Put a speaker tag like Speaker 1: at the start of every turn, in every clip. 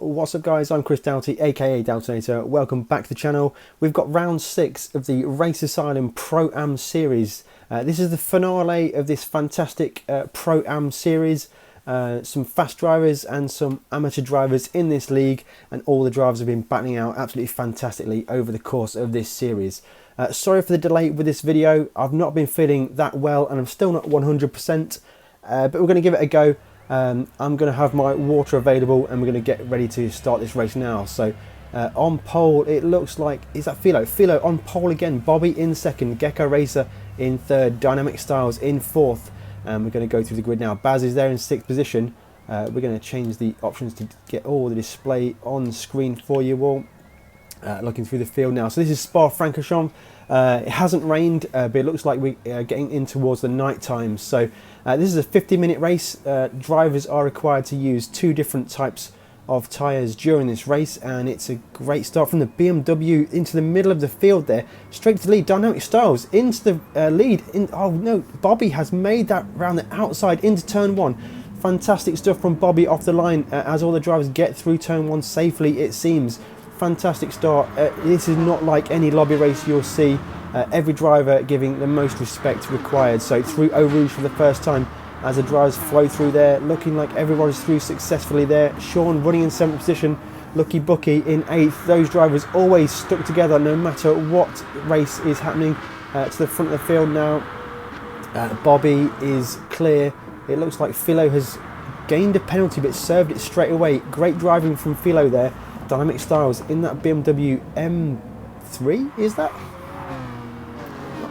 Speaker 1: What's up guys, I'm Chris Doughty aka Doughtinator. Welcome back to the channel. We've got round 6 of the Race Asylum Pro-Am series. This is the finale of this fantastic Pro-Am series. Some fast drivers and some amateur drivers in this league, and all the drivers have been battling out absolutely fantastically over the course of this series. Sorry for the delay with this video. I've not been feeling that well and I'm still not 100%, but we're going to give it a go. I'm going to have my water available and we're going to get ready to start this race now. So on pole it looks like, is that Philo? Philo on pole again, Bobby in second, Gecko Racer in third, Dynamic Styles in fourth, and we're going to go through the grid now. Baz is there in sixth position. We're going to change the options to get all the display on screen for you all. Looking through the field now. So this is Spa-Francorchamps. It hasn't rained, but it looks like we're getting in towards the night time. So this is a 50-minute race. Drivers are required to use 2 different types of tyres during this race, and it's a great start from the BMW into the middle of the field there, straight to the lead. Dynamic Styles into the lead. Oh no, Bobby has made that round the outside into turn 1. Fantastic stuff from Bobby off the line as all the drivers get through turn 1 safely, it seems. Fantastic start. This is not like any lobby race you'll see. Every driver giving the most respect required. So through Eau Rouge for the first time as the drivers flow through there, looking like everyone is through successfully there. Sean running in 7th position, Lucky Bucky in 8th. Those drivers always stuck together no matter what race is happening. To the front of the field now, Bobby is clear. It looks like Philo has gained a penalty but served it straight away. Great driving from Philo there. Dynamic Styles in that BMW M3, is that?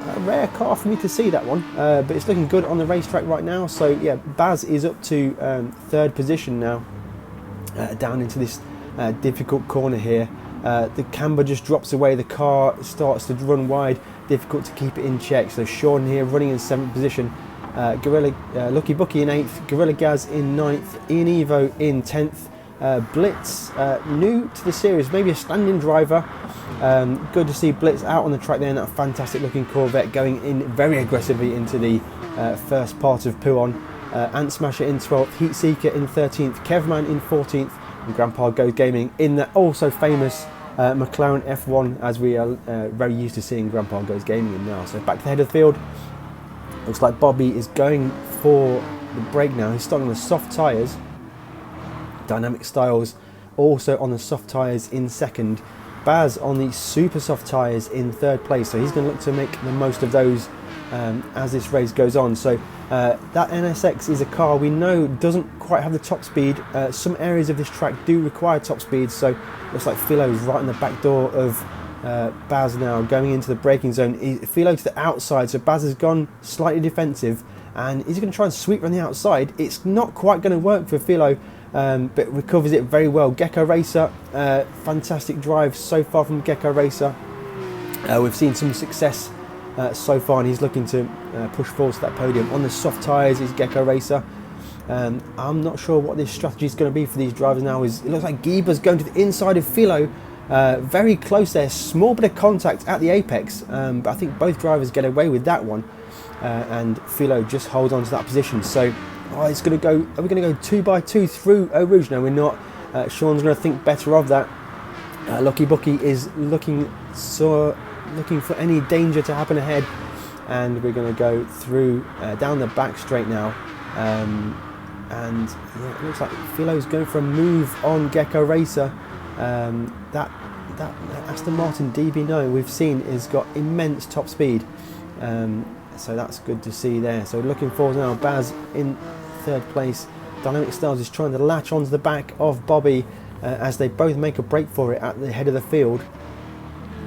Speaker 1: A rare car for me to see that one, but it's looking good on the racetrack right now. So yeah, Baz is up to 3rd position now, down into this difficult corner here. The camber just drops away, the car starts to run wide, difficult to keep it in check. So Sean here running in 7th position, Lucky Bucky in 8th, Gorilla Gaz in 9th, Ian Evo in 10th. Blitz, new to the series, maybe a standing driver. Good to see Blitz out on the track there in that fantastic looking Corvette, going in very aggressively into the first part of Pouon. Ant Smasher in 12th, Heat Seeker in 13th, Kevman in 14th, and Grandpa Goes Gaming in the also famous McLaren F1, as we are very used to seeing Grandpa Goes Gaming in now. So back to the head of the field. Looks like Bobby is going for the break now. He's starting on the soft tyres. Dynamic Styles also on the soft tyres in 2nd. Baz on the super soft tyres in 3rd place, so he's going to look to make the most of those as this race goes on. So that NSX is a car we know doesn't quite have the top speed. Some areas of this track do require top speed, so looks like Philo's right in the back door of Baz now, going into the braking zone. Philo to the outside, so Baz has gone slightly defensive and he's going to try and sweep on the outside. It's not quite going to work for Philo, but recovers it very well. Gecko Racer, fantastic drive so far from Gecko Racer. We've seen some success so far, and he's looking to push forward to that podium. On the soft tyres is Gecko Racer. I'm not sure what this strategy is going to be for these drivers now. It looks like Giba's going to the inside of Philo, very close there, small bit of contact at the apex, but I think both drivers get away with that one, and Philo just holds on to that position. So it's going to go. Are we going to go 2x2 through Eau Rouge? No, we're not. Sean's going to think better of that. Lucky Bucky is looking for any danger to happen ahead, and we're going to go through down the back straight now. And yeah, it looks like Philo's going for a move on Gecko Racer. That Aston Martin DB9 we've seen has got immense top speed. So that's good to see there. So looking forward now, Baz in 3rd place. Dynamic Styles is trying to latch onto the back of Bobby as they both make a break for it at the head of the field.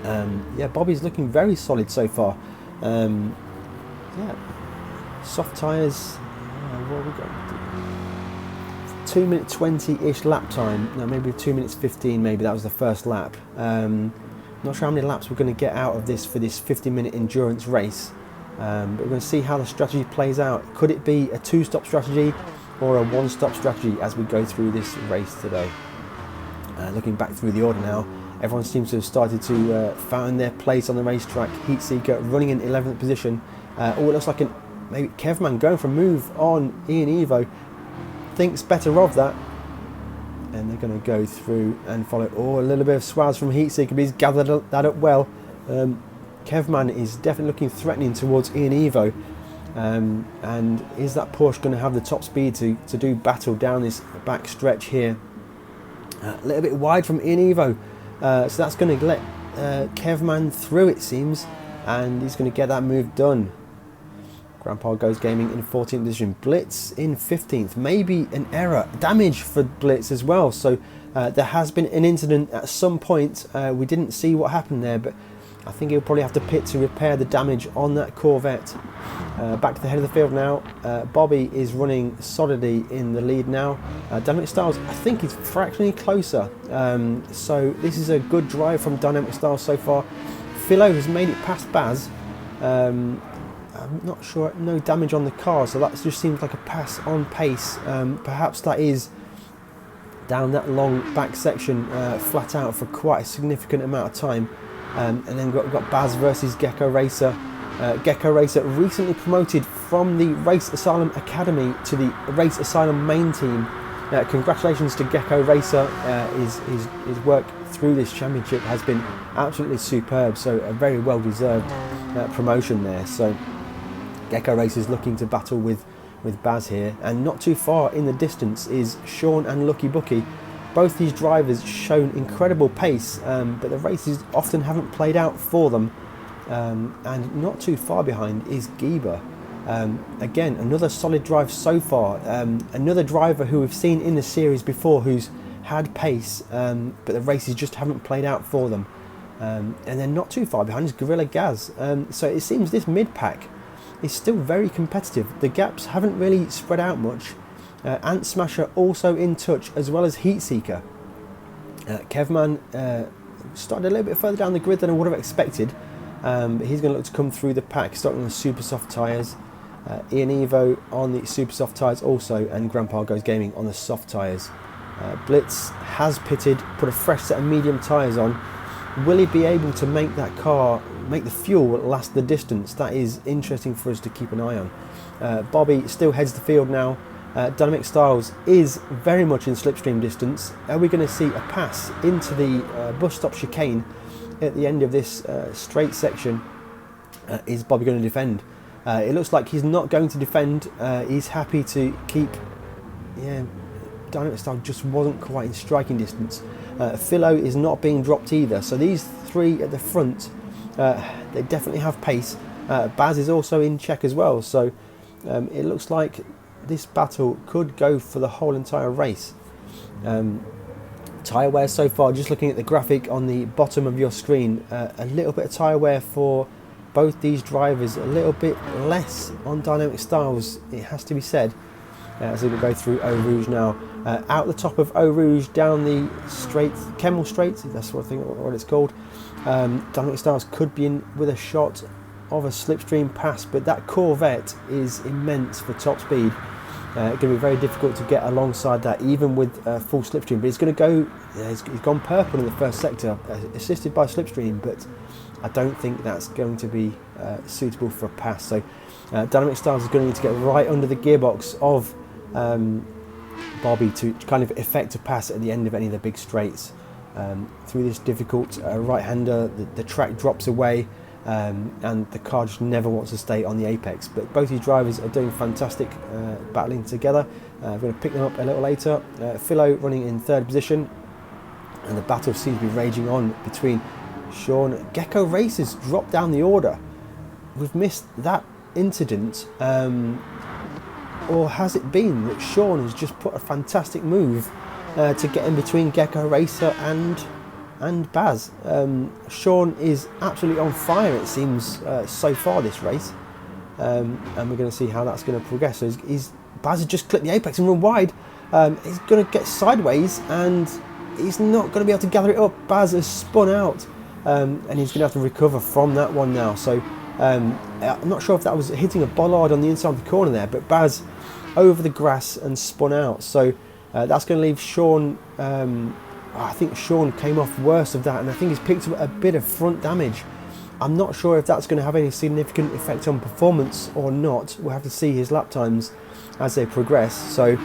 Speaker 1: Yeah, Bobby's looking very solid so far. Yeah, soft tyres. What have we got? 2 minute 20-ish lap time. No, maybe 2 minutes 15. Maybe that was the first lap. Not sure how many laps we're going to get out of this for this 50-minute endurance race. But we're going to see how the strategy plays out. Could it be a 2-stop strategy or a 1-stop strategy as we go through this race today? Looking back through the order now, everyone seems to have started to find their place on the racetrack. Heat Seeker running in 11th position. It looks like maybe Kevman going for a move on Ian Evo. Thinks better of that. and they're going to go through and follow. Oh, a little bit of swaz from Heatseeker, but he's gathered that up well. Kevman is definitely looking threatening towards Ian Evo, and is that Porsche going to have the top speed to do battle down this back stretch here? A little bit wide from Ian Evo, so that's going to let Kevman through, it seems, and he's going to get that move done. Grandpa Goes Gaming in 14th position, Blitz in 15th, maybe an error, damage for Blitz as well, so there has been an incident at some point. We didn't see what happened there, but I think he'll probably have to pit to repair the damage on that Corvette. Back to the head of the field now. Bobby is running solidly in the lead now. Dynamic Styles, I think, is fractionally closer, so this is a good drive from Dynamic Styles so far. Philo has made it past Baz. I'm not sure, no damage on the car, so that just seems like a pass on pace. Perhaps that is down that long back section, flat out for quite a significant amount of time. And then got Baz versus Gecko Racer. Gecko Racer recently promoted from the Race Asylum Academy to the Race Asylum main team. Congratulations to Gecko Racer. His work through this championship has been absolutely superb, so a very well deserved promotion there. So Gecko Racer is looking to battle with Baz here, and not too far in the distance is Sean and Lucky Bucky. Both these drivers shown incredible pace, but the races often haven't played out for them. And not too far behind is Gieber. Again, another solid drive so far. Another driver who we've seen in the series before who's had pace, but the races just haven't played out for them. And then not too far behind is Gorilla Gaz. So it seems this mid-pack is still very competitive. The gaps haven't really spread out much. Ant Smasher also in touch, as well as Heatseeker. Kevman started a little bit further down the grid than I would have expected, but he's going to look to come through the pack, starting on the super soft tyres. Ian Evo on the super soft tyres also, and Grandpa Goes Gaming on the soft tyres. Blitz has pitted, put a fresh set of medium tyres on. Will he be able to make that car, make the fuel last the distance? That is interesting for us to keep an eye on. Bobby still heads the field now. Dynamic Styles is very much in slipstream distance. Are we going to see a pass into the bus stop chicane at the end of this straight section? Is Bobby going to defend? It looks like he's not going to defend. He's happy to keep... Yeah, Dynamic Styles just wasn't quite in striking distance. Philo is not being dropped either. So these three at the front, they definitely have pace. Baz is also in check as well. So it looks like this battle could go for the whole entire race. Tyre wear so far, just looking at the graphic on the bottom of your screen, a little bit of tyre wear for both these drivers, a little bit less on Dynamic Styles, it has to be said. As we go through Eau Rouge now. Out the top of Eau Rouge, down the straight, Kemmel Straight, that's what I think what it's called. Dynamic Styles could be in with a shot of a slipstream pass, but that Corvette is immense for top speed. It's going to be very difficult to get alongside that, even with full slipstream. But he's going to go. He's gone purple in the first sector, assisted by slipstream. But I don't think that's going to be suitable for a pass. So Dynamic Styles is going to need to get right under the gearbox of Bobby to kind of effect a pass at the end of any of the big straights. Through this difficult right-hander, the track drops away. And the car just never wants to stay on the apex. But both these drivers are doing fantastic, battling together. We're going to pick them up a little later. Philo running in third position, and the battle seems to be raging on between Sean. Gecko Racers dropped down the order. We've missed that incident, or has it been that Sean has just put a fantastic move to get in between Gecko Racer and Baz? Sean is absolutely on fire, it seems, so far this race, and we're going to see how that's going to progress. So Baz has just clipped the apex and run wide. He's going to get sideways, and he's not going to be able to gather it up. Baz has spun out, and he's going to have to recover from that one now. So I'm not sure if that was hitting a bollard on the inside of the corner there, but Baz over the grass and spun out. So that's going to leave Sean. I think Sean came off worse of that, and I think he's picked up a bit of front damage. I'm not sure if that's going to have any significant effect on performance or not. We'll have to see his lap times as they progress. So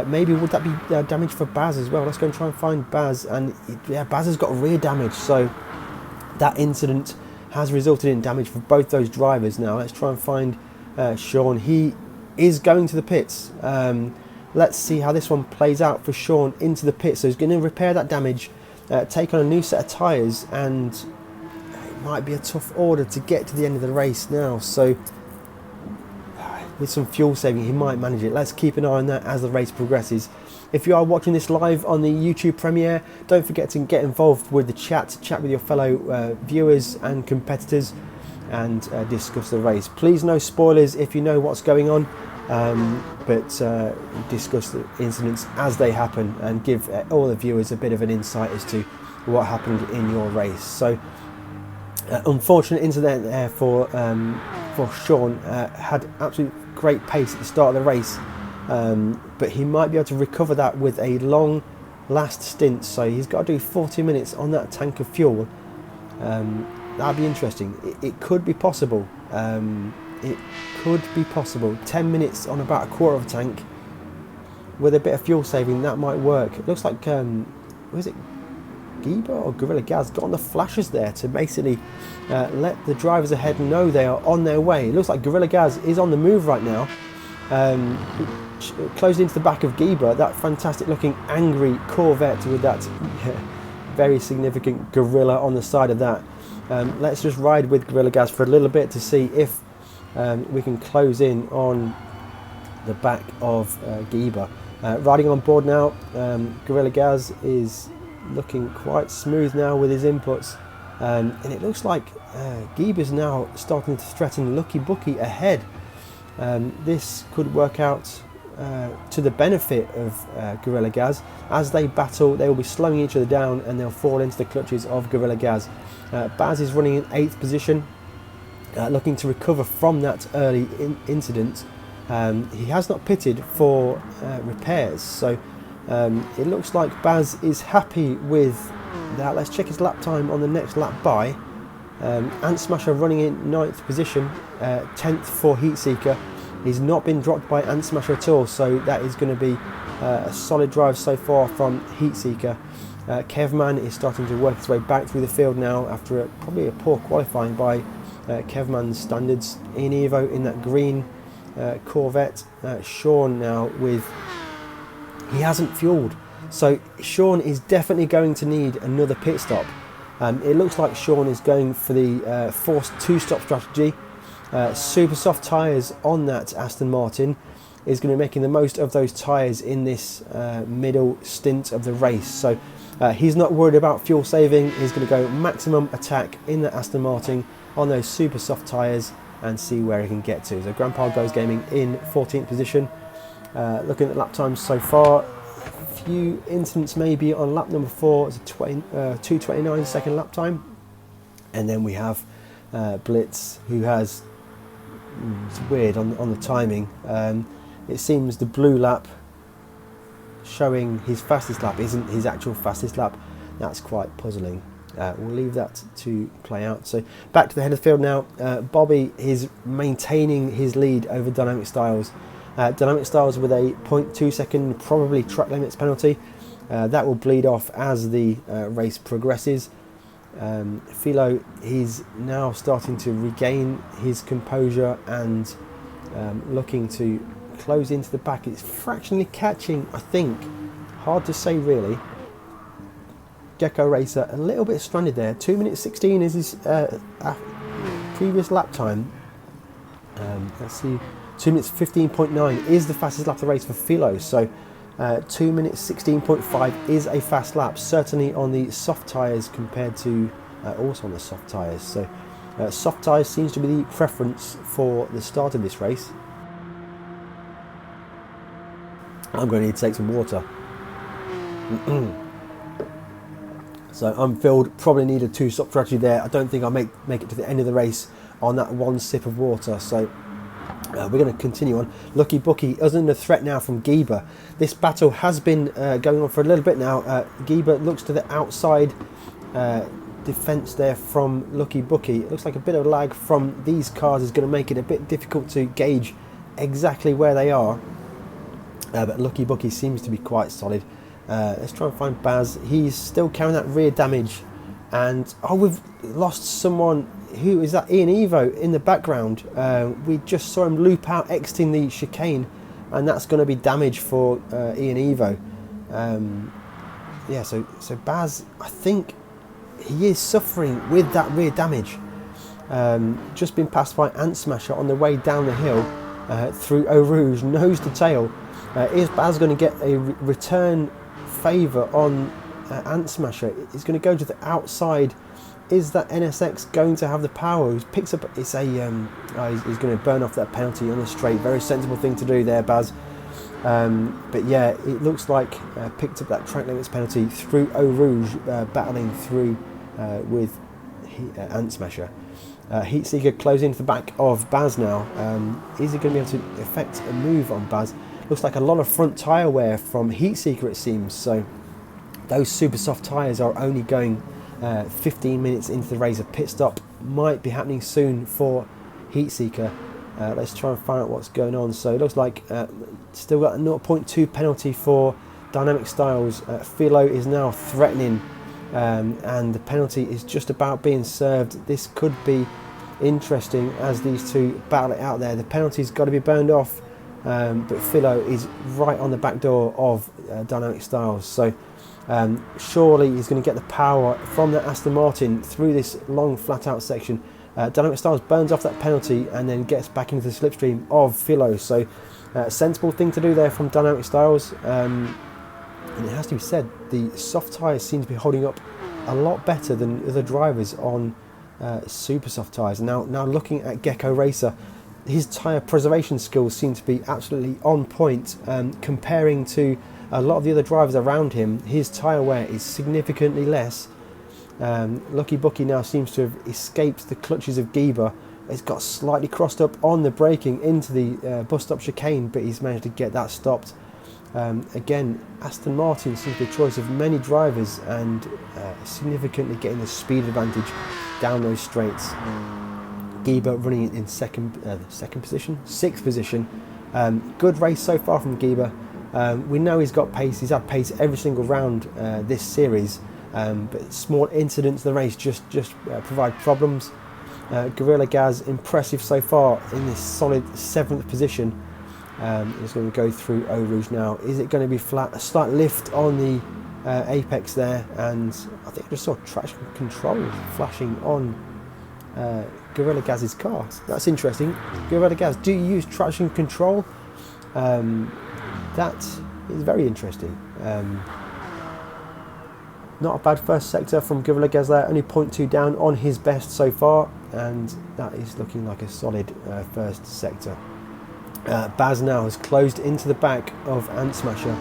Speaker 1: Maybe would that be damage for Baz as well? Let's go and try and find Baz. And yeah, Baz has got rear damage, so that incident has resulted in damage for both those drivers. Now let's try and find Sean. He is going to the pits. Let's see how this one plays out for Sean into the pits. So he's going to repair that damage, take on a new set of tyres, and it might be a tough order to get to the end of the race now. So with some fuel saving, he might manage it. Let's keep an eye on that as the race progresses. If you are watching this live on the YouTube premiere, don't forget to get involved with the chat with your fellow viewers and competitors, and discuss the race. Please no spoilers if you know what's going on, but discuss the incidents as they happen and give all the viewers a bit of an insight as to what happened in your race. So unfortunate incident there for Sean. Had absolute great pace at the start of the race, but he might be able to recover that with a long last stint. So he's got to do 40 minutes on that tank of fuel. That'd be interesting. It could be possible. It could be possible. 10 minutes on about a quarter of a tank with a bit of fuel saving, that might work. It looks like was it Giba or Gorilla Gaz got on the flashes there to basically let the drivers ahead know they are on their way. It looks like Gorilla Gaz is on the move right now, closing into the back of Giba, that fantastic looking angry Corvette with that very significant gorilla on the side of that. Let's just ride with Gorilla Gaz for a little bit to see if we can close in on the back of Giba. Riding on board now, Gorilla Gaz is looking quite smooth now with his inputs, and it looks like Giba's now starting to threaten Lucky Bucky ahead. This could work out to the benefit of Gorilla Gaz. As they battle, they will be slowing each other down and they'll fall into the clutches of Gorilla Gaz. Baz is running in 8th position, looking to recover from that early incident. He has not pitted for repairs, so it looks like Baz is happy with that. Let's check his lap time on the next lap by. Ant Smasher running in 9th position, 10th for Heatseeker. He's not been dropped by Ant Smasher at all, so that is going to be a solid drive so far from Heatseeker. Kevman is starting to work his way back through the field now after probably a poor qualifying by Kevman's standards. In Evo in that green Corvette. Sean now with... he hasn't fueled, so Sean is definitely going to need another pit stop. It looks like Sean is going for the forced 2-stop strategy. Super soft tyres on that Aston Martin is going to be making the most of those tyres in this middle stint of the race. So he's not worried about fuel saving. He's going to go maximum attack in the Aston Martin on those super soft tyres and see where he can get to. So Grandpa Goes Gaming in 14th position. Looking at lap times so far, a few incidents maybe on lap number 4. It's a 2:29 second lap time, and then we have Blitz, who has... it's weird on the timing. It seems the blue lap showing his fastest lap isn't his actual fastest lap. That's quite puzzling. We'll leave that to play out. So back to the head of the field now. Bobby is maintaining his lead over Dynamic Styles. Dynamic Styles with a 0.2 second probably track limits penalty. That will bleed off as the race progresses. Philo, he's now starting to regain his composure and looking to close into the back. It's fractionally catching, I think. Hard to say really. Gecko Racer a little bit stranded there. 2 minutes 16 is his previous lap time. Let's see, 2 minutes 15.9 is the fastest lap of the race for Philo. So 2 minutes 16.5 is a fast lap, certainly on the soft tyres compared to also on the soft tyres. So soft tyres seems to be the preference for the start of this race. I'm going to need to take some water. So I'm filled, probably need a 2-stop strategy there. I don't think I'll make it to the end of the race on that 1 sip of water. So we're going to continue on. Lucky Bucky is under threat now from Giba. This battle has been going on for a little bit now. Giba looks to the outside defence there from Lucky Bucky. It looks like a bit of lag from these cars is going to make it a bit difficult to gauge exactly where they are. but Lucky Bucky seems to be quite solid. Let's try and find Baz. He's still carrying that rear damage, and oh, we've lost someone. Who is that? Ian Evo in the background. We just saw him loop out exiting the chicane, and that's going to be damage for Ian Evo. Yeah, so Baz, I think he is suffering with that rear damage. Just been passed by Ant Smasher on the way down the hill through Eau Rouge, nose to tail. Is Baz going to get a return favour on Ant Smasher? He's going to go to the outside. Is that NSX going to have the power? He picks up. It's a. He's going to burn off that penalty on the straight. Very sensible thing to do there, Baz. But yeah, it looks like picked up that track limits penalty through Eau Rouge, battling through with Ant Smasher. Heatseeker closing into the back of Baz now. Is he going to be able to effect a move on Baz? Looks like a lot of front tyre wear from Heatseeker, it seems. So those super soft tyres are only going 15 minutes into the race. A pit stop might be happening soon for Heatseeker. Let's try and find out what's going on. So it looks like still got a 0.2 penalty for Dynamic Styles. Philo is now threatening, and the penalty is just about being served. This could be interesting as these two battle it out there. The penalty's got to be burned off, but Philo is right on the back door of Dynamic Styles. So surely he's going to get the power from the Aston Martin through this long flat out section. Dynamic Styles burns off that penalty and then gets back into the slipstream of Philo. So sensible thing to do there from Dynamic Styles. And it has to be said, the soft tyres seem to be holding up a lot better than other drivers on super soft tyres. Now looking at Gecko Racer, his tyre preservation skills seem to be absolutely on point. Comparing to a lot of the other drivers around him, his tyre wear is significantly less. Lucky Bucky now seems to have escaped the clutches of Geber. It's got slightly crossed up on the braking into the bus stop chicane, but he's managed to get that stopped. Again, Aston Martin seems to be a choice of many drivers and significantly getting the speed advantage down those straights. Geber running in sixth position. Good race so far from Geber. We know he's got pace. He's had pace every single round this series. But small incidents in the race just provide problems. Gorilla Gaz impressive so far in this solid 7th position. He's going to go through Eau Rouge now. Is it going to be flat? A slight lift on the apex there, and I think I just saw traction control flashing on Gorilla Gaz's car. That's interesting. Gorilla Gaz, do you use traction control? That is very interesting. Not a bad first sector from Gorilla Gaz there, only 0.2 down on his best so far, and that is looking like a solid first sector. Baz now has closed into the back of Ant Smasher,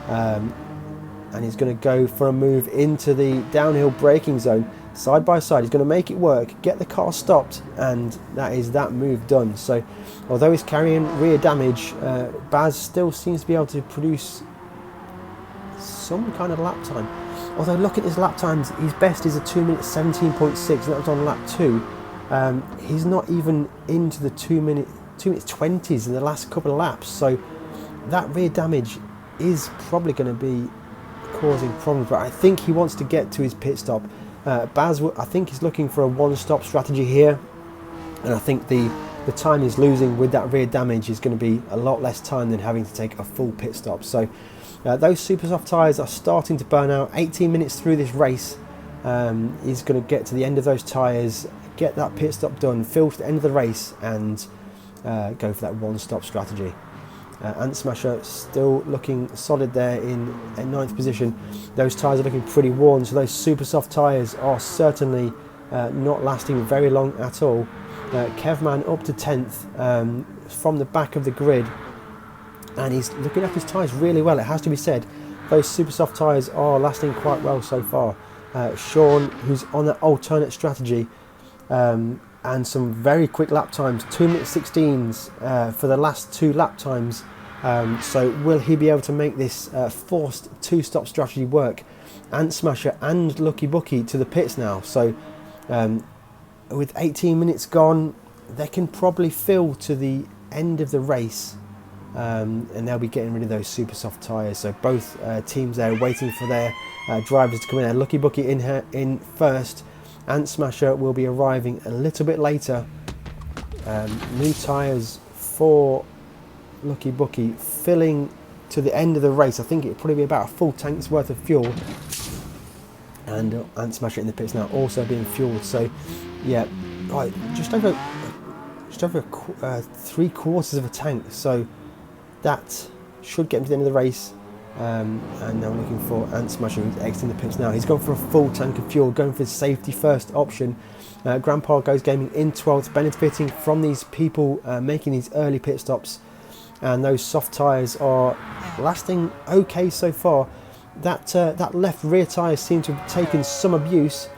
Speaker 1: and he's going to go for a move into the downhill braking zone. Side by side, he's going to make it work, get the car stopped, and that is that move done. So although he's carrying rear damage, Baz still seems to be able to produce some kind of lap time. Although look at his lap times, his best is a 2 minutes 17.6, and that was on lap 2. He's not even into the 2 minutes 20s in the last couple of laps, so that rear damage is probably going to be causing problems. But I think he wants to get to his pit stop. Baz, I think he's looking for a one-stop strategy here, and I think the time he's losing with that rear damage is going to be a lot less time than having to take a full pit stop. So those super soft tyres are starting to burn out. 18 minutes through this race, he's going to get to the end of those tyres, get that pit stop done, fill to the end of the race, and go for that one-stop strategy. Ant Smasher still looking solid there in 9th position. Those tyres are looking pretty worn, so those super soft tyres are certainly not lasting very long at all. Kevman up to 10th from the back of the grid, and he's looking up his tyres really well, it has to be said. Those super soft tyres are lasting quite well so far. Sean, who's on that alternate strategy, and some very quick lap times, 2 minute 16s for the last 2 lap times. So will he be able to make this forced 2-stop strategy work? Ant Smasher and Lucky Bucky to the pits now. So with 18 minutes gone, they can probably fill to the end of the race and they'll be getting rid of those super soft tyres. So both teams there waiting for their drivers to come in there. Lucky Bucky in first. Ant Smasher will be arriving a little bit later. New tyres for Lucky Bucky, filling to the end of the race. I think it'll probably be about a full tank's worth of fuel. And Ant Smasher in the pits now, also being fueled. So yeah, right, just over 3/4 of a tank. So that should get him to the end of the race. And now looking for Ant Smasher, who's exiting the pits now. He's gone for a full tank of fuel, going for the safety first option. Grandpa Goes Gaming in 12th, benefiting from these people making these early pit stops. And those soft tyres are lasting okay so far. That left rear tyre seems to have taken some abuse.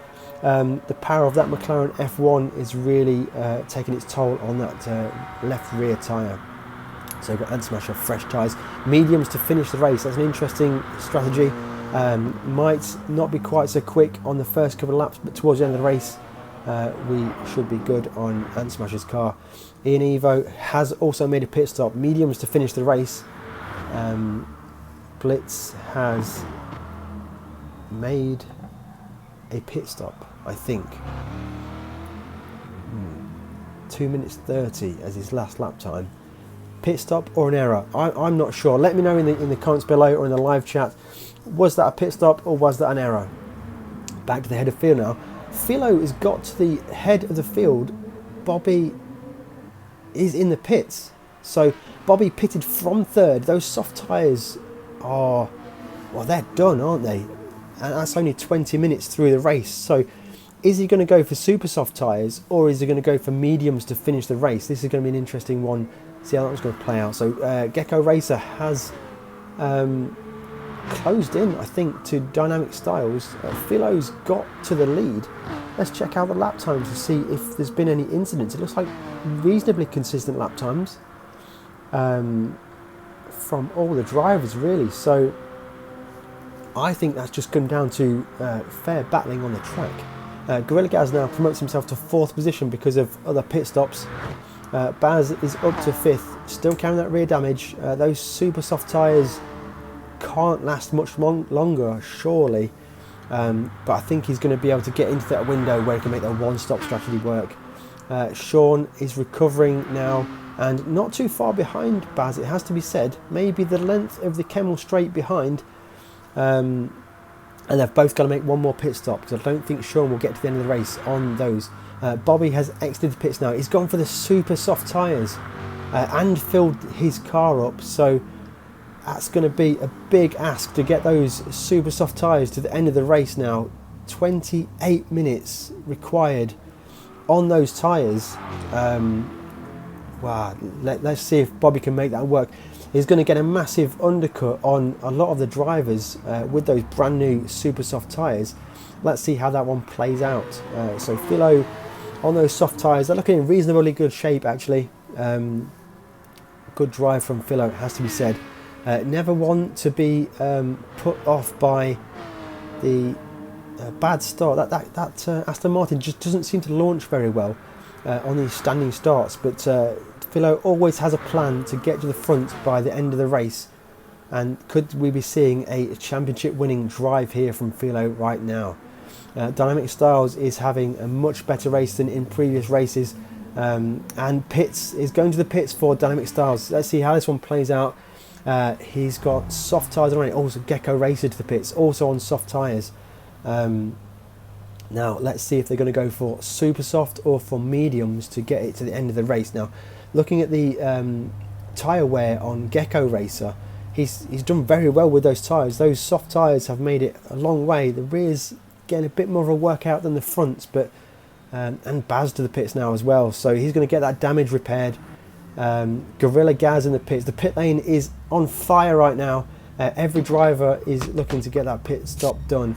Speaker 1: The power of that McLaren F1 is really taking its toll on that left rear tyre. So we've got Ant Smasher, fresh tyres, mediums to finish the race. That's an interesting strategy. Might not be quite so quick on the first couple of laps, but towards the end of the race, we should be good on Ant Smasher's car. Ian Evo has also made a pit stop, mediums to finish the race. Blitz has made a pit stop, I think. 2 minutes 30 as his last lap time. Pit stop or an error? I'm not sure. Let me know in the comments below or in the live chat. Was that a pit stop or was that an error? Back to the head of field now. Philo has got to the head of the field. Bobby is in the pits. So Bobby pitted from third. Those soft tyres are, well, they're done, aren't they? And that's only 20 minutes through the race. So is he going to go for super soft tyres or is he going to go for mediums to finish the race? This is going to be an interesting one. See how that was going to play out. So Gecko Racer has closed in, I think, to Dynamic Styles. Philo's got to the lead. Let's check out the lap times to see if there's been any incidents. It looks like reasonably consistent lap times from all the drivers, really. So I think that's just come down to fair battling on the track. Gorilla Gaz now promotes himself to 4th position because of other pit stops. Baz is up to 5th, still carrying that rear damage. Those super soft tyres can't last much longer, surely. But I think he's going to be able to get into that window where he can make that one-stop strategy work. Sean is recovering now and not too far behind Baz, it has to be said. Maybe the length of the Kemmel straight behind. And they've both got to make one more pit stop because I don't think Sean will get to the end of the race on those. Bobby has exited the pits now. He's gone for the super soft tyres and filled his car up. So that's going to be a big ask to get those super soft tyres to the end of the race now. 28 minutes required on those tyres. Wow, let's see if Bobby can make that work. He's going to get a massive undercut on a lot of the drivers with those brand new super soft tyres. Let's see how that one plays out. So Philo on those soft tyres, they're looking in reasonably good shape actually. Good drive from Philo, has to be said. Never want to be put off by the bad start. That Aston Martin just doesn't seem to launch very well on these standing starts, but Philo always has a plan to get to the front by the end of the race. And could we be seeing a championship winning drive here from Philo right now? Dynamic Styles is having a much better race than in previous races, and Pitts is going to the pits for Dynamic Styles. Let's see how this one plays out. He's got soft tyres already. Also Gecko Racer to the pits, also on soft tyres. Now let's see if they're going to go for super soft or for mediums to get it to the end of the race. Now looking at the tyre wear on Gecko Racer, he's done very well with those tyres. Those soft tyres have made it a long way. The rear's getting a bit more of a workout than the fronts, but and Baz to the pits now as well, so he's going to get that damage repaired. Gorilla Gaz in the pits. The pit lane is on fire right now. Every driver is looking to get that pit stop done.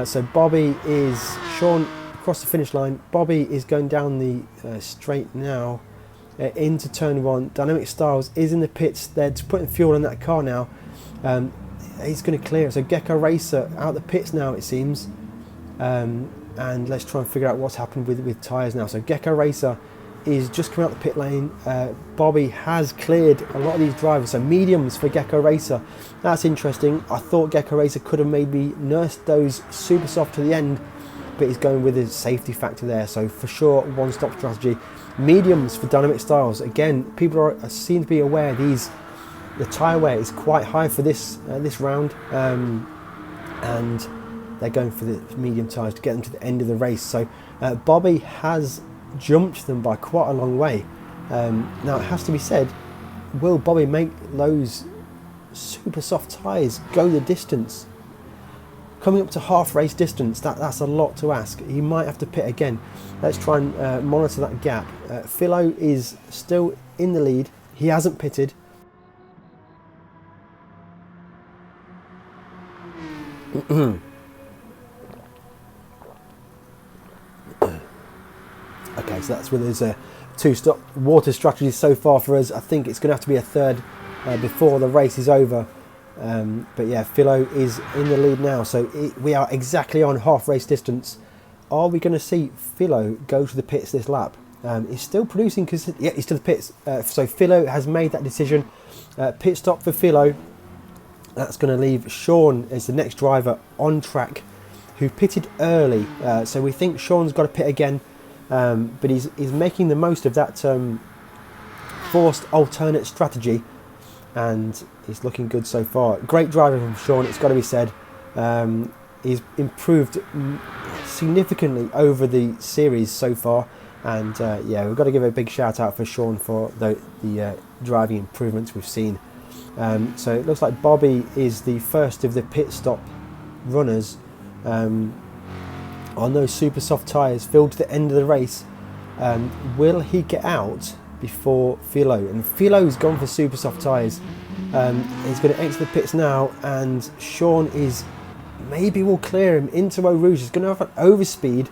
Speaker 1: So Bobby is Sean across the finish line. Bobby is going down the straight now into turn 1. Dynamic Styles is in the pits. They're putting fuel in that car now. He's going to clear it. So Gecko Racer out the pits now, it seems. And let's try and figure out what's happened with tyres now. So Gecko Racer is just coming out the pit lane. Bobby has cleared a lot of these drivers, so mediums for Gecko Racer. That's interesting. I thought Gecko Racer could have maybe nursed those super soft to the end, but he's going with his safety factor there, so for sure one-stop strategy. Mediums for Dynamic Styles. Again, people seem to be aware the tyre wear is quite high for this round, and they're going for the medium tyres to get them to the end of the race. So Bobby has jumped them by quite a long way. Now it has to be said, will Bobby make those super soft tyres go the distance? Coming up to half race distance, that's a lot to ask. He might have to pit again. Let's try and monitor that gap. Philo is still in the lead. He hasn't pitted. Okay, so that's where there's a two-stop water strategy so far for us. I think it's going to have to be a third before the race is over. But yeah, Philo is in the lead now, so we are exactly on half race distance. Are we going to see Philo go to the pits this lap? He's still producing, because yeah, he's to the pits. So Philo has made that decision. Pit stop for Philo. That's going to leave Sean as the next driver on track, who pitted early. So we think Sean's got to pit again, but he's making the most of that forced alternate strategy, and he's looking good so far. Great driving from Sean, it's got to be said. He's improved significantly over the series so far, and yeah, we've got to give a big shout out for Sean for the driving improvements we've seen. So it looks like Bobby is the first of the pit stop runners on those super soft tyres filled to the end of the race. Will he get out before Philo? And Philo's gone for super soft tyres. He's going to exit the pits now, and Sean maybe will clear him into Eau Rouge. He's going to have an overspeed.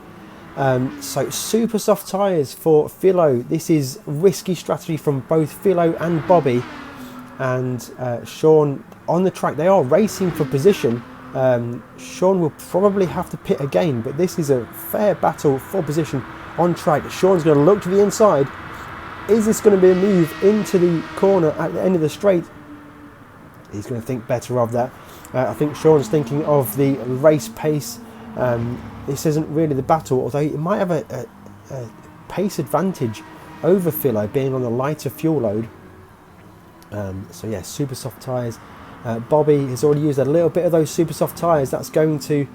Speaker 1: So super soft tyres for Philo. This is risky strategy from both Philo and Bobby. And Sean on the track, they are racing for position. Sean will probably have to pit again, but this is a fair battle for position on track. Sean's going to look to the inside. Is this going to be a move into the corner at the end of the straight? He's going to think better of that. I think Sean's thinking of the race pace. This isn't really the battle, although he might have a pace advantage over Philo, being on the lighter fuel load. So yeah, super soft tyres. Bobby has already used a little bit of those super soft tyres. That's going to...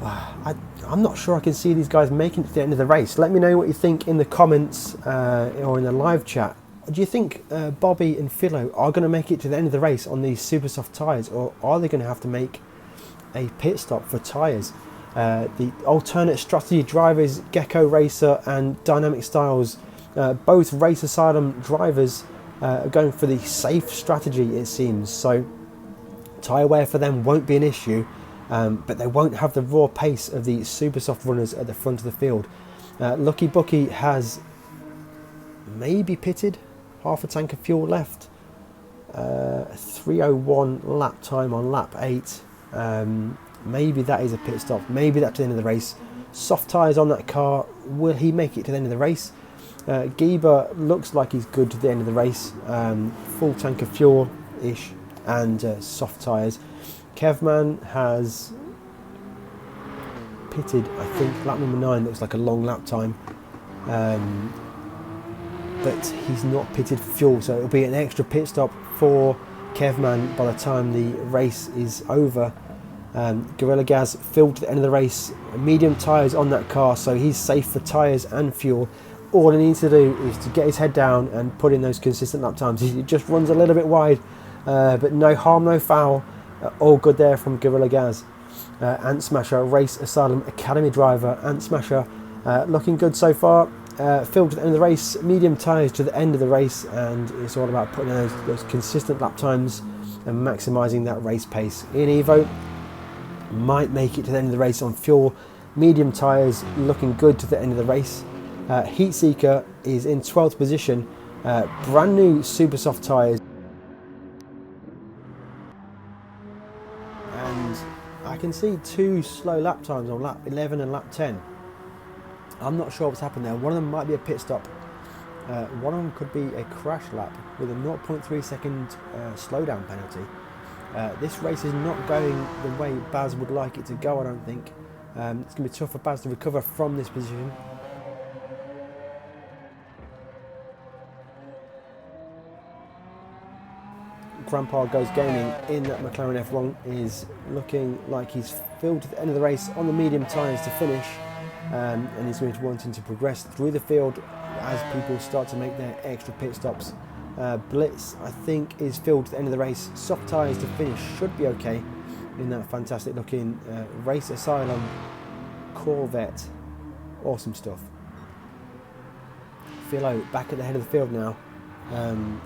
Speaker 1: I'm not sure I can see these guys making it to the end of the race. Let me know what you think in the comments or in the live chat. Do you think Bobby and Philo are going to make it to the end of the race on these super soft tyres, or are they going to have to make a pit stop for tyres? The alternate strategy drivers, Gecko Racer and Dynamic Styles, both Race Asylum drivers, are going for the safe strategy, it seems. So tyre wear for them won't be an issue, but they won't have the raw pace of the super soft runners at the front of the field. Lucky Bucky has maybe pitted, half a tank of fuel left. 3:01 lap time on lap 8. Maybe that is a pit stop, maybe that's the end of the race. Soft tyres on that car. Will he make it to the end of the race? Geber looks like he's good to the end of the race. Full tank of fuel ish, and soft tyres. Kevman has pitted, I think lap number 9 looks like a long lap time, but he's not pitted for fuel, so it'll be an extra pit stop for Kevman by the time the race is over. Gorilla Gaz filled to the end of the race, medium tyres on that car, so he's safe for tyres and fuel. All he needs to do is to get his head down and put in those consistent lap times. He just runs a little bit wide, but no harm, no foul. All good there from Gorilla Gaz. Ant Smasher, Race Asylum Academy driver. Ant Smasher looking good so far. Filled to the end of the race, medium tyres to the end of the race, and it's all about putting in those consistent lap times and maximising that race pace. Ian Evo might make it to the end of the race on fuel. Medium tyres looking good to the end of the race. Heat Seeker is in 12th position. Brand new super soft tyres. And I can see 2 slow lap times on lap 11 and lap 10. I'm not sure what's happened there. One of them might be a pit stop. One of them could be a crash lap with a 0.3 second slowdown penalty. This race is not going the way Baz would like it to go, I don't think. It's going to be tough for Baz to recover from this position. Grandpa Goes Gaming in that McLaren F1 is looking like he's filled to the end of the race on the medium tyres to finish, and he's going to be wanting to progress through the field as people start to make their extra pit stops. Blitz, I think, is filled to the end of the race. Soft tyres to finish should be okay in that fantastic looking Race Asylum Corvette. Awesome stuff. Philo back at the head of the field now, and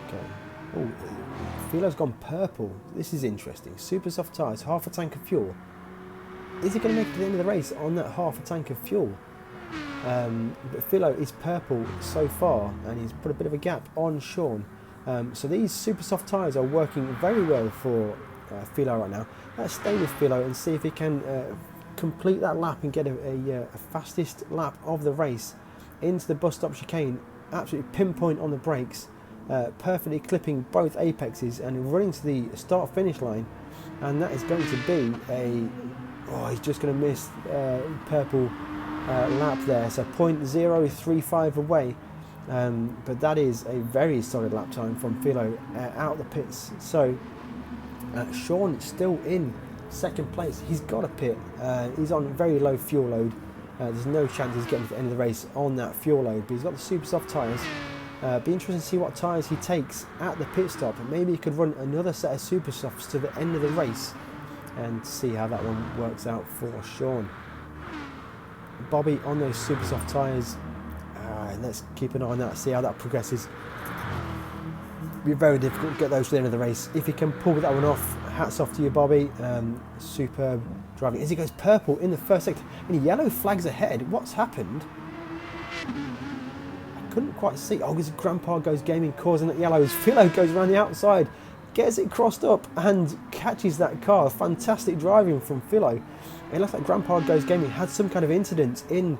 Speaker 1: okay. Oh, Philo's gone purple. This is interesting. Super soft tyres, half a tank of fuel. Is he going to make it to the end of the race on that half a tank of fuel? But Philo is purple so far, and he's put a bit of a gap on Sean. So these super soft tyres are working very well for Philo right now. Let's stay with Philo and see if he can complete that lap and get a fastest lap of the race into the bus stop chicane. Absolutely pinpoint on the brakes, perfectly clipping both apexes and running to the start finish line. And that is going to be a... Oh, he's just going to miss purple lap there, so 0.035 away, but that is a very solid lap time from Philo out the pits. So Sean still in second place. He's got a pit. He's on very low fuel load. There's no chance he's getting to the end of the race on that fuel load, but he's got the super soft tyres. Be interesting to see what tyres he takes at the pit stop, and maybe he could run another set of super softs to the end of the race and see how that one works out for Sean. Bobby on those super soft tyres. Let's keep an eye on that, see how that progresses. It'll be very difficult to get those to the end of the race. If he can pull that one off, hats off to you, Bobby. Superb driving. As he goes purple in the first sector, and yellow flags ahead. What's happened? I couldn't quite see. Oh, his Grandpa Goes Gaming causing that yellow. His Philo goes around the outside, gets it crossed up and catches that car. Fantastic driving from Philo. It looks like Grandpa Goes Gaming had some kind of incident in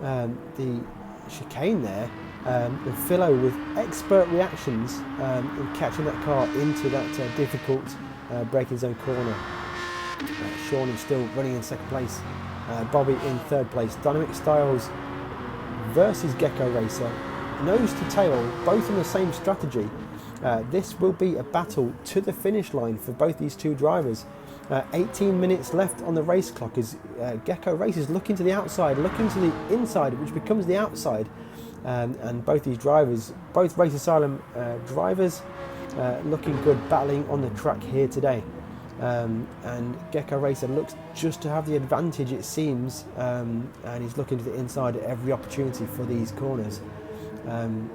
Speaker 1: the chicane there, and Philo with expert reactions in catching that car into that difficult braking zone corner. Sean is still running in second place, Bobby in third place. Dynamic Styles versus Gecko Racer, nose to tail, both in the same strategy. This will be a battle to the finish line for both these two drivers. 18 minutes left on the race clock as Gecko Racers looking to the outside, looking to the inside, which becomes the outside. And both these drivers, both Race Asylum drivers, looking good, battling on the track here today. And Gecko Racer looks just to have the advantage, it seems, and he's looking to the inside at every opportunity for these corners. I'm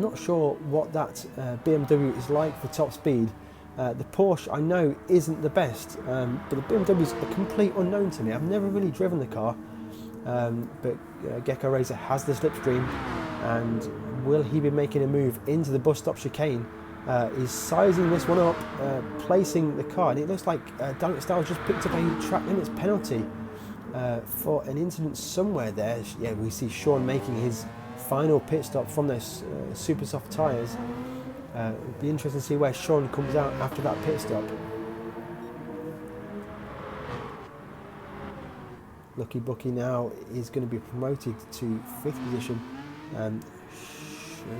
Speaker 1: not sure what that BMW is like for top speed. The Porsche I know isn't the best, but the BMW is a complete unknown to me. I've never really driven the car, but Gecko Racer has the slipstream, and will he be making a move into the bus stop chicane? He's sizing this one up, placing the car, and it looks like Dynamic Styles just picked up a track limits penalty for an incident somewhere there. Yeah, we see Sean making his final pit stop from those super soft tyres. It'll be interesting to see where Sean comes out after that pit stop. Lucky Bucky now is going to be promoted to 5th position, and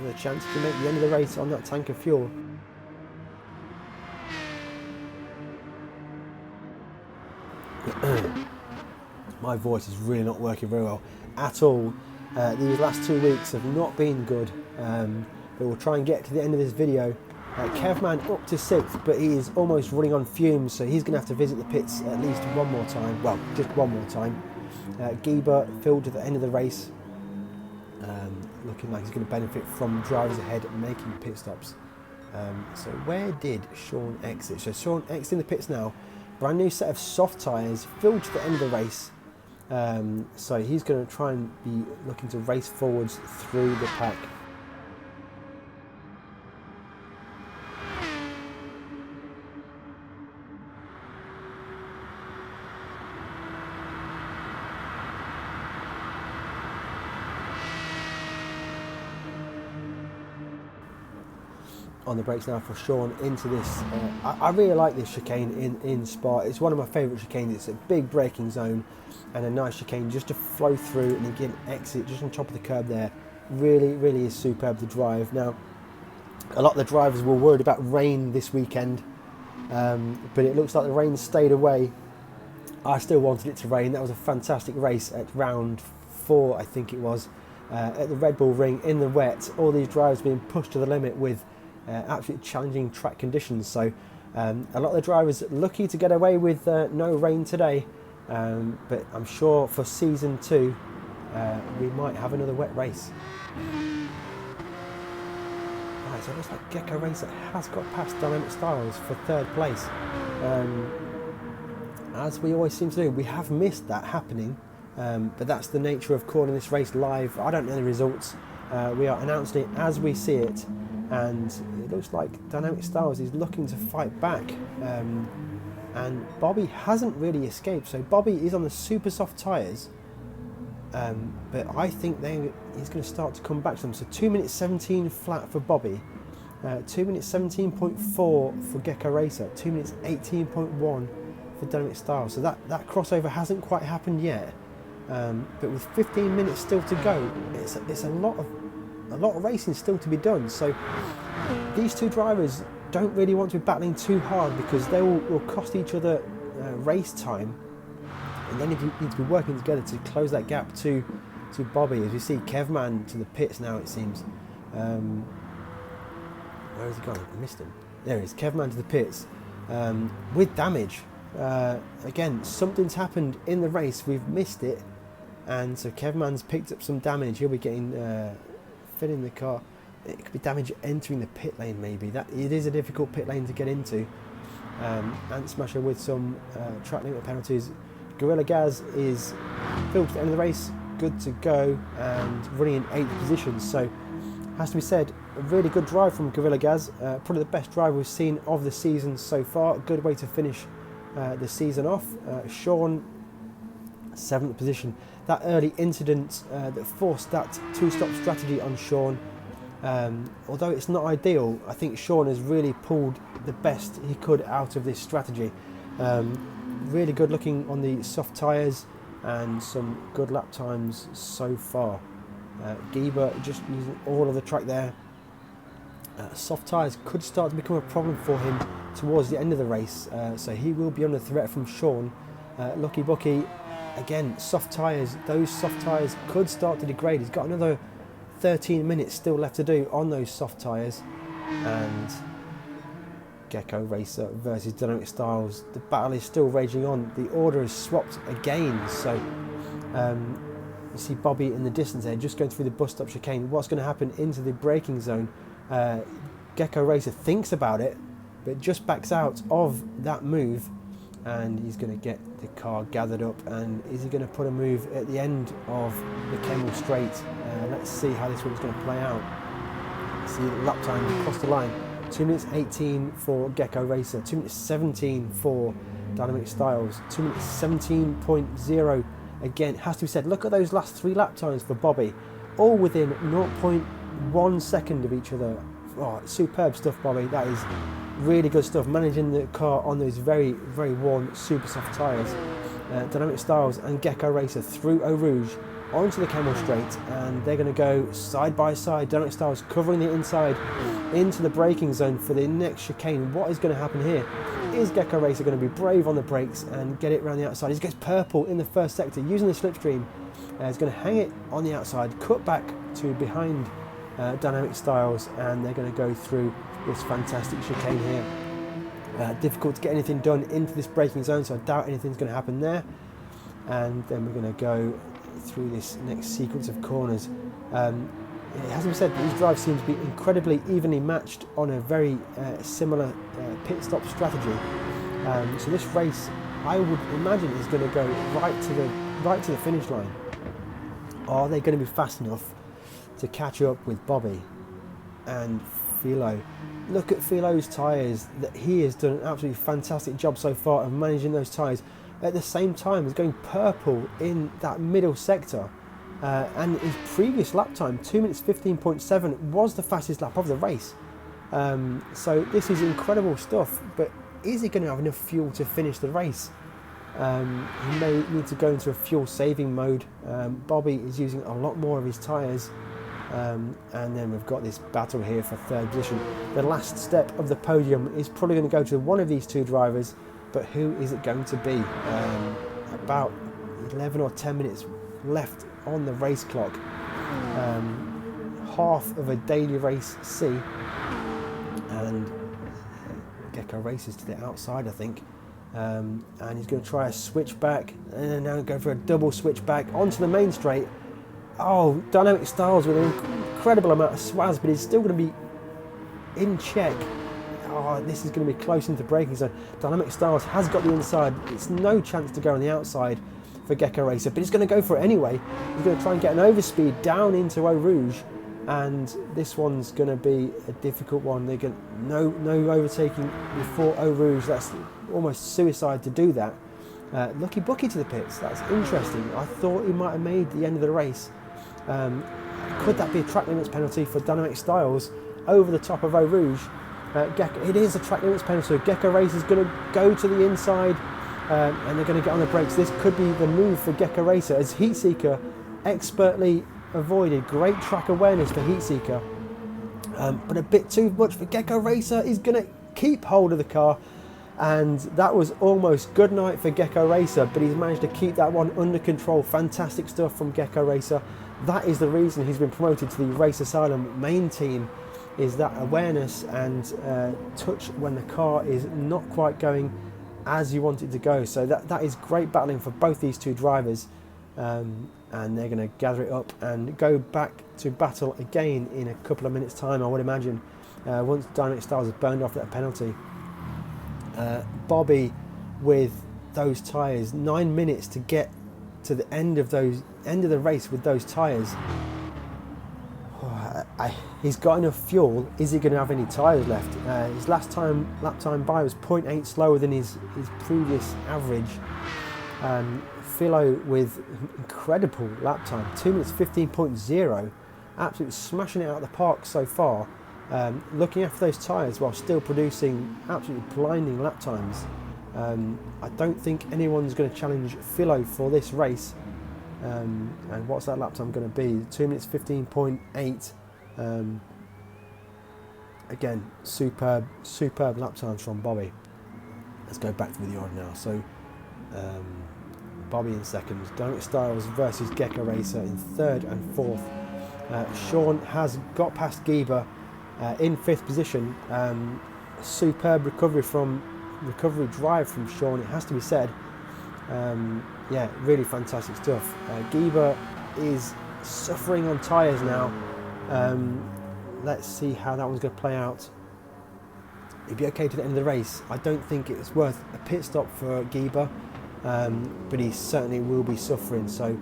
Speaker 1: a chance to make the end of the race on that tank of fuel. My voice is really not working very well at all. These last 2 weeks have not been good, but we'll try and get to the end of this video. Kevman up to 6th, but he is almost running on fumes, so he's going to have to visit the pits at least one more time. Well, just one more time. Geber filled to the end of the race, looking like he's going to benefit from drivers ahead making pit stops. So where did Sean exit? So Sean exiting the pits now. Brand new set of soft tyres, filled to the end of the race. So he's going to try and be looking to race forwards through the pack. on the brakes now for Sean into this. I really like this chicane in Spa. It's one of my favourite chicanes. It's a big braking zone and a nice chicane just to flow through and again exit just on top of the curb there. Really, really is superb to drive. Now, a lot of the drivers were worried about rain this weekend, but it looks like the rain stayed away. I still wanted it to rain. That was a fantastic race at round 4, I think it was, at the Red Bull Ring in the wet. All these drivers being pushed to the limit with absolutely challenging track conditions. So a lot of the drivers lucky to get away with no rain today, but I'm sure for season 2 we might have another wet race. Right, so it looks like Gecko Racer has got past Dynamic Styles for 3rd place. As we always seem to do, we have missed that happening, but that's the nature of calling this race live. I don't know the results. We are announcing it as we see it, and it looks like Dynamic Styles is looking to fight back, and Bobby hasn't really escaped. So Bobby is on the super soft tyres, but I think he's going to start to come back to them. So 2 minutes 17 flat for Bobby, 2 minutes 17.4 for Gecko Racer, 2 minutes 18.1 for Dynamic Styles. So that crossover hasn't quite happened yet, but with 15 minutes still to go, it's a lot of racing still to be done. So these two drivers don't really want to be battling too hard, because they will cost each other race time, and then if you need to be working together to close that gap to Bobby. As you see, Kevman to the pits now, it seems. Where has he gone? I missed him. There he is, Kevman to the pits with damage. Again, something's happened in the race, we've missed it, and so Kevman's picked up some damage. He'll be getting filling the car. It could be damage entering the pit lane, maybe. It is a difficult pit lane to get into. Ant Smasher with some track limit penalties. Gorilla Gaz is filled to the end of the race, good to go, and running in 8th position. So, has to be said, a really good drive from Gorilla Gaz. Probably the best drive we've seen of the season so far. A good way to finish the season off. Sean, 7th position. That early incident that forced that 2-stop strategy on Sean, although it's not ideal, I think Sean has really pulled the best he could out of this strategy. Really good looking on the soft tyres and some good lap times so far. Gieber just using all of the track there. Soft tyres could start to become a problem for him towards the end of the race, so he will be under threat from Sean. Lucky Bucky, again, soft tyres. Those soft tyres could start to degrade. He's got another 13 minutes still left to do on those soft tyres. And Gecko Racer versus Dynamic Styles. The battle is still raging on. The order is swapped again. So you see Bobby in the distance there, just going through the bus stop chicane. What's going to happen into the braking zone? Gecko Racer thinks about it, but just backs out of that move, and he's going to get the car gathered up. And is he going to put a move at the end of the Kemmel Straight? Let's see how this one's going to play out. See the lap time across the line. 2 minutes 18 for Gecko Racer, 2 minutes 17 for Dynamic Styles, 2 minutes 17.0. Again, it has to be said, look at those last 3 lap times for Bobby, all within 0.1 second of each other. Oh, superb stuff, Bobby. That is really good stuff, managing the car on those very, very worn super soft tyres. Dynamic Styles and Gecko Racer through Eau Rouge onto the Kemmel Straight, and they're going to go side by side. Dynamic Styles covering the inside into the braking zone for the next chicane. What is going to happen here? Is Gecko Racer going to be brave on the brakes and get it around the outside? He gets purple in the first sector using the slipstream. He's going to hang it on the outside, cut back to behind Dynamic Styles, and they're going to go through this fantastic chicane here. Difficult to get anything done into this braking zone, so I doubt anything's going to happen there. And then we're going to go through this next sequence of corners. It has to be said, these drives seem to be incredibly evenly matched on a very similar pit stop strategy. So this race, I would imagine, is going to go right to the finish line. Are they going to be fast enough to catch up with Bobby and Philo? Look at Philo's tyres. That he has done an absolutely fantastic job so far of managing those tyres. At the same time as going purple in that middle sector. And his previous lap time, 2 minutes 15.7, was the fastest lap of the race. So this is incredible stuff, but is he going to have enough fuel to finish the race? He may need to go into a fuel saving mode. Bobby is using a lot more of his tyres, and then we've got this battle here for third position. The last step of the podium is probably going to go to one of these two drivers, but who is it going to be? About 11 or 10 minutes left on the race clock. Half of a daily race C, and Gecko races to the outside, I think. And he's going to try a switchback, and then now go for a double switchback onto the main straight. Oh, Dynamic Styles with an incredible amount of swaz, but he's still going to be in check. Oh, this is going to be close into braking zone. Dynamic Styles has got the inside. It's no chance to go on the outside for Gecko Racer, but he's going to go for it anyway. He's going to try and get an overspeed down into Eau Rouge, and this one's going to be a difficult one. They're going no overtaking before Eau Rouge. That's almost suicide to do that. Lucky Bucky to the pits. That's interesting. I thought he might have made the end of the race. Could that be a track limits penalty for Dynamic Styles over the top of Eau Rouge? It is a track limits penalty. Gecko Racer is going to go to the inside, and they're going to get on the brakes. This could be the move for Gecko Racer, as Heatseeker expertly avoided. Great track awareness for Heatseeker, but a bit too much for Gecko Racer. Is going to keep hold of the car, and that was almost good night for Gecko Racer, but he's managed to keep that one under control. Fantastic stuff from Gecko Racer. That is the reason he's been promoted to the Race Asylum main team, is that awareness and touch when the car is not quite going as you want it to go. So that is great battling for both these two drivers, and they're going to gather it up and go back to battle again in a couple of minutes time, I would imagine, once Dynamic Styles has burned off that penalty. Bobby with those tyres, 9 minutes to get to the end of the race with those tyres. He's got enough fuel. Is he going to have any tyres left? His lap time by was 0.8 slower than his previous average. Philo with incredible lap time, 2 minutes 15.0, absolutely smashing it out of the park so far. Looking after those tyres while still producing absolutely blinding lap times. I don't think anyone's going to challenge Philo for this race. And what's that lap time going to be? 2 minutes 15.8. Again, superb lap times from Bobby. Let's go back through the order now. So Bobby in second, Dynamic Styles versus Gecko Racer in third and fourth. Sean has got past Geber in fifth position. Superb recovery drive from Sean, it has to be said. Yeah, really fantastic stuff. Geber is suffering on tyres now. Let's see how that one's going to play out. He'd be okay to the end of the race. I don't think it's worth a pit stop for Geber, but he certainly will be suffering. So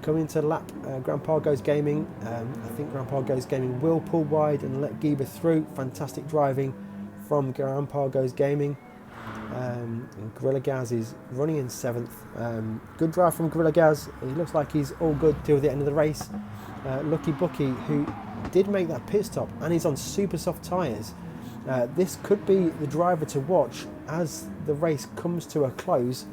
Speaker 1: coming to lap, Grandpa Goes Gaming. I think Grandpa Goes Gaming will pull wide and let Geber through. Fantastic driving from Grandpa Goes Gaming. And Gorilla Gaz is running in seventh. Good drive from Gorilla Gaz. He looks like he's all good till the end of the race. Lucky Bucky, who did make that pit stop, and he's on super soft tyres. This could be the driver to watch as the race comes to a close.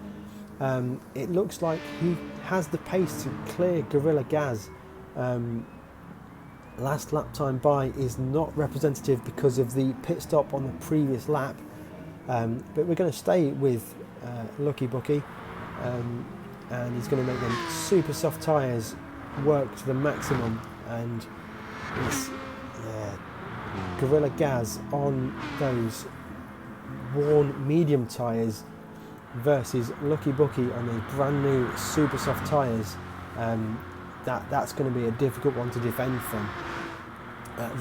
Speaker 1: It looks like he has the pace to clear Gorilla Gaz. Last lap time by is not representative because of the pit stop on the previous lap. But we're going to stay with Lucky Bucky, and he's going to make them super soft tyres work to the maximum, and it's Gorilla Gaz on those worn medium tyres versus Lucky Bucky on those brand new super soft tyres. That's going to be a difficult one to defend from.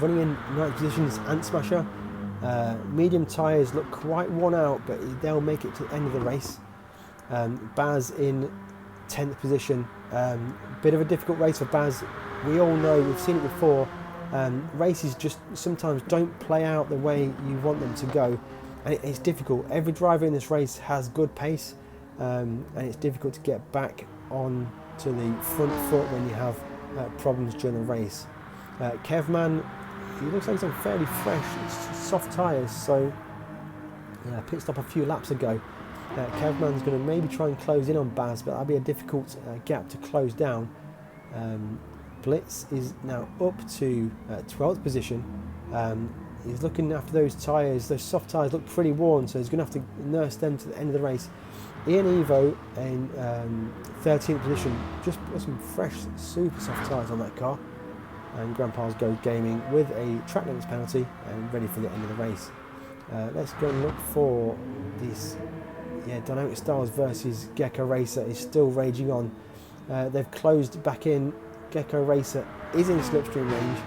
Speaker 1: Running in ninth position is Ant Smasher. Medium tyres look quite worn out, but they'll make it to the end of the race. Baz in 10th position. Bit of a difficult race for Baz. We all know, we've seen it before, races just sometimes don't play out the way you want them to go, and it's difficult. Every driver in this race has good pace, and it's difficult to get back on to the front foot when you have problems during the race. Kevman he looks like he's on fairly fresh, soft tyres, so yeah, pit stop a few laps ago. Kevman's going to maybe try and close in on Baz, but that'll be a difficult gap to close down. Blitz is now up to 12th position. He's looking after those tyres. Those soft tyres look pretty worn, so he's going to have to nurse them to the end of the race. Ian Evo in 13th position, just put some fresh, super soft tyres on that car. And Grandpa's Go Gaming with a track limits penalty and ready for the end of the race. Let's go and look for this. Yeah, Dynamic Styles versus Gecko Racer is still raging on. They've closed back in. Gecko Racer is in slipstream range,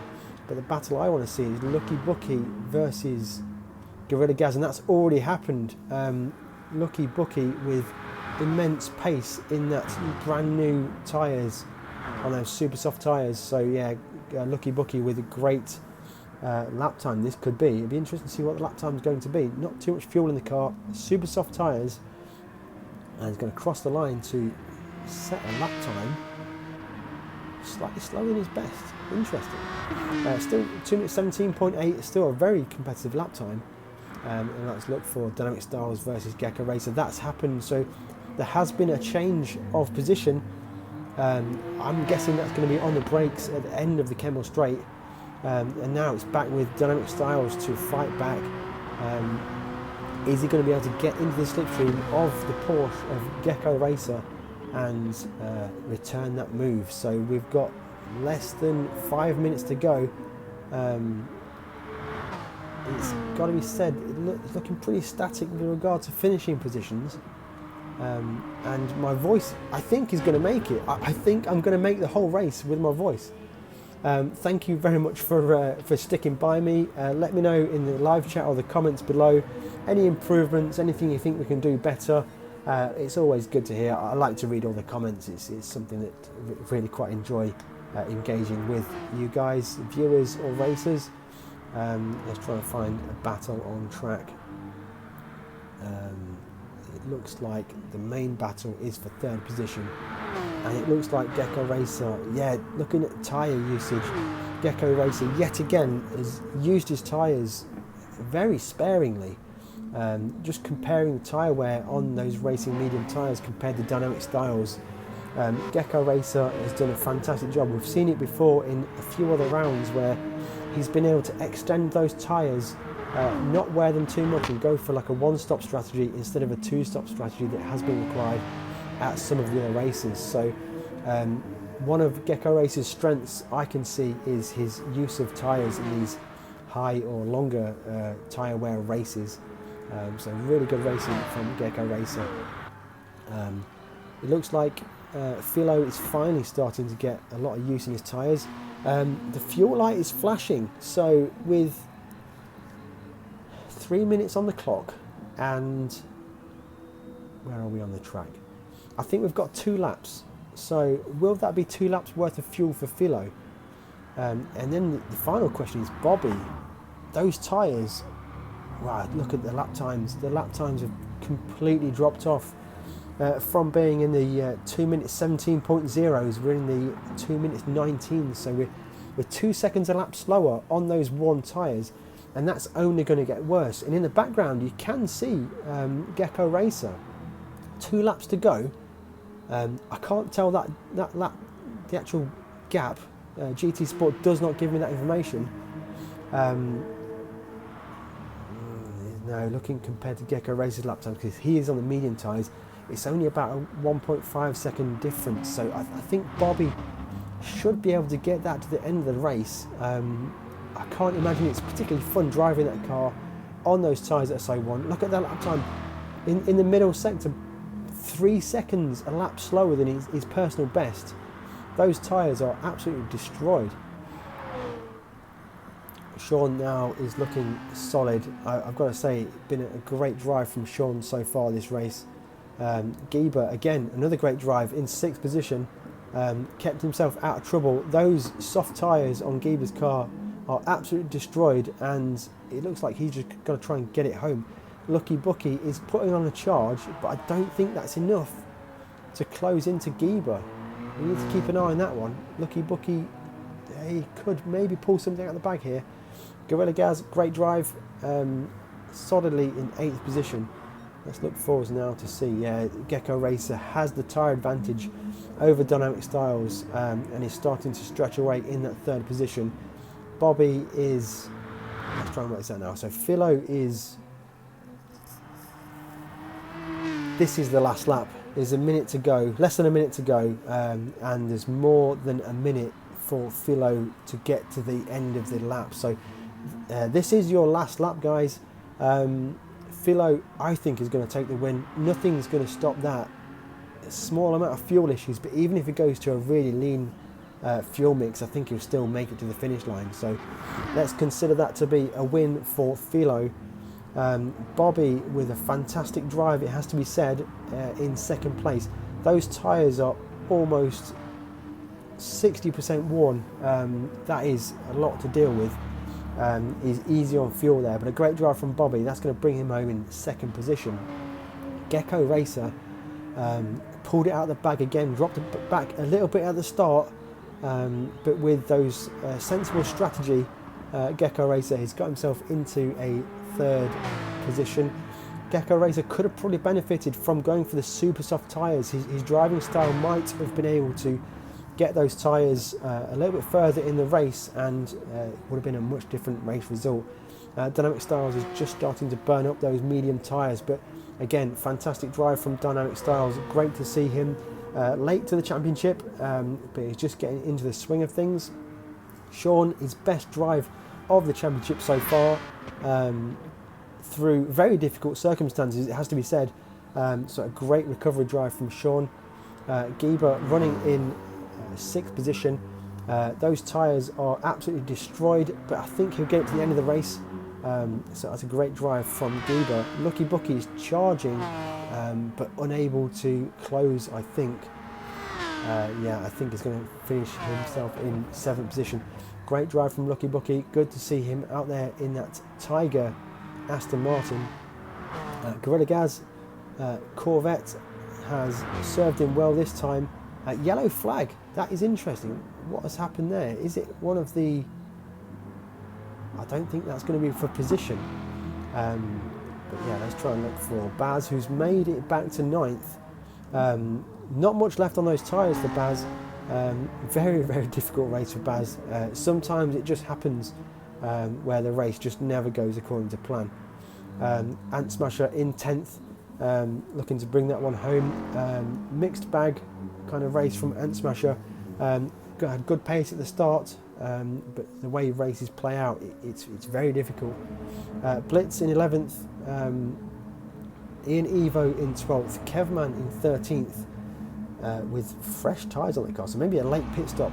Speaker 1: but the battle I want to see is Lucky Bucky versus Gorilla Gaz, and that's already happened. Lucky Bucky with immense pace in that brand new tyres, on those super soft tyres. So yeah, Lucky Bucky with a great lap time this could be. It'd be interesting to see what the lap time is going to be. Not too much fuel in the car, super soft tyres, and he's going to cross the line to set a lap time slightly slower than his best. Interesting. Still 2 minutes 17.8, still a very competitive lap time. And let's look for Dynamic Styles versus Gecko Racer. That's happened, so there has been a change of position. I'm guessing that's going to be on the brakes at the end of the Kemmel Straight. And now it's back with Dynamic Styles to fight back. Is he going to be able to get into the slipstream of the Porsche of Gecko Racer and return that move? So we've got less than 5 minutes to go. It's got to be said, it's looking pretty static with regard to finishing positions. And my voice, I think, is going to make it. I think I'm going to make the whole race with my voice. Thank you very much for sticking by me. Let me know in the live chat or the comments below any improvements, anything you think we can do better. It's always good to hear. I like to read all the comments. It's something that I really quite enjoy engaging with you guys, viewers or racers. Let's try and find a battle on track. It looks like the main battle is for 3rd position, and it looks like Gecko Racer, yeah, looking at tyre usage, Gecko Racer yet again has used his tyres very sparingly. Just comparing the tyre wear on those racing medium tyres compared to Dynamic Styles, Gecko Racer has done a fantastic job. We've seen it before in a few other rounds where he's been able to extend those tyres, not wear them too much, and go for like a one-stop strategy instead of a two-stop strategy that has been required at some of the other races. So one of Gecko Racer's strengths I can see is his use of tyres in these high or longer tyre wear races. So really good racing from Gecko Racer. It looks like Philo is finally starting to get a lot of use in his tyres. The fuel light is flashing, so with 3 minutes on the clock, and where are we on the track? I think we've got 2 laps, so will that be 2 laps worth of fuel for Philo? And then the final question is Bobby. Those tyres, wow, look at the lap times. The lap times have completely dropped off. From being in the 2 minutes 17.0s, we're in the 2 minutes 19, so we're 2 seconds a lap slower on those worn tyres, and that's only going to get worse. And in the background you can see Gecko Racer, 2 laps to go. I can't tell that lap, the actual gap. GT Sport does not give me that information. No, looking compared to Gecko Racer's lap time, because he is on the medium tyres, it's only about a 1.5 second difference, so I think Bobby should be able to get that to the end of the race. I can't imagine it's particularly fun driving that car on those tyres that are so worn. Look at that lap time in the middle sector, 3 seconds a lap slower than his personal best. Those tyres are absolutely destroyed. Sean now is looking solid. I've got to say, it's been a great drive from Sean so far this race. Gieber, again, another great drive in 6th position, kept himself out of trouble. Those soft tyres on Gieber's car are absolutely destroyed, and it looks like he's just going to try and get it home. Lucky Bucky is putting on a charge, but I don't think that's enough to close into Gieber. We need to keep an eye on that one. Lucky Bucky, he could maybe pull something out of the bag here. Gorilla Gaz, great drive, solidly in 8th position. Let's look forwards now to see. Yeah, Gecko Racer has the tyre advantage over Dynamic Styles, and is starting to stretch away in that 3rd position. Bobby is, let's try and work this out now. So Philo is, this is the last lap. There's a minute to go, less than a minute to go, and there's more than a minute for Philo to get to the end of the lap. So this is your last lap, guys. Philo, I think, is going to take the win. Nothing's going to stop that. A small amount of fuel issues, but even if it goes to a really lean fuel mix, I think he'll still make it to the finish line. So let's consider that to be a win for Philo. Bobby with a fantastic drive, it has to be said, in 2nd place. Those tyres are almost 60% worn. That is a lot to deal with. He's easy on fuel there, but a great drive from Bobby. That's going to bring him home in 2nd position. Gecko Racer pulled it out of the bag again, dropped it back a little bit at the start, but with those sensible strategy, Gecko Racer has got himself into a 3rd position. Gecko Racer could have probably benefited from going for the super soft tyres. His driving style might have been able to get those tyres a little bit further in the race, and it would have been a much different race result. Dynamic Styles is just starting to burn up those medium tyres, but again, fantastic drive from Dynamic Styles. Great to see him late to the championship, but he's just getting into the swing of things. Sean, his best drive of the championship so far, through very difficult circumstances, it has to be said. So a great recovery drive from Sean. Geber running in 6th position. Those tyres are absolutely destroyed, but I think he'll get it to the end of the race. So that's a great drive from Geber. Lucky Bucky is charging, but unable to close, I think. Yeah, I think he's going to finish himself in 7th position. Great drive from Lucky Bucky. Good to see him out there in that Tiger Aston Martin. Gorilla Gaz Corvette has served him well this time. Yellow flag, that is interesting. What has happened there? Is it one of the... I don't think that's going to be for position. But yeah, let's try and look for Baz, who's made it back to 9th. Not much left on those tyres for Baz. Very, very difficult race for Baz. Sometimes it just happens where the race just never goes according to plan. Ant Smasher in 10th, looking to bring that one home. Mixed bag kind of race from Ant Smasher. Had good pace at the start, but the way races play out, it's very difficult. Blitz in 11th, Ian Evo in 12th, Kevman in 13th, with fresh tyres on the car, so maybe a late pit stop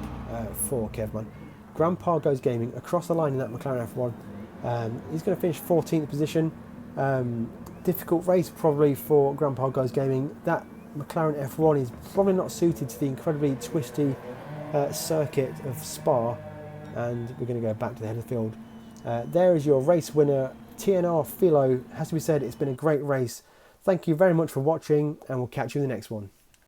Speaker 1: for Kevman. Grandpa Goes Gaming across the line in that McLaren F1. He's going to finish 14th position. Difficult race probably for Grandpa Goes Gaming. That McLaren F1 is probably not suited to the incredibly twisty circuit of Spa, and we're going to go back to the head of the field. There is your race winner, TNR Philo. Has to be said, it's been a great race. Thank you very much for watching, and we'll catch you in the next one.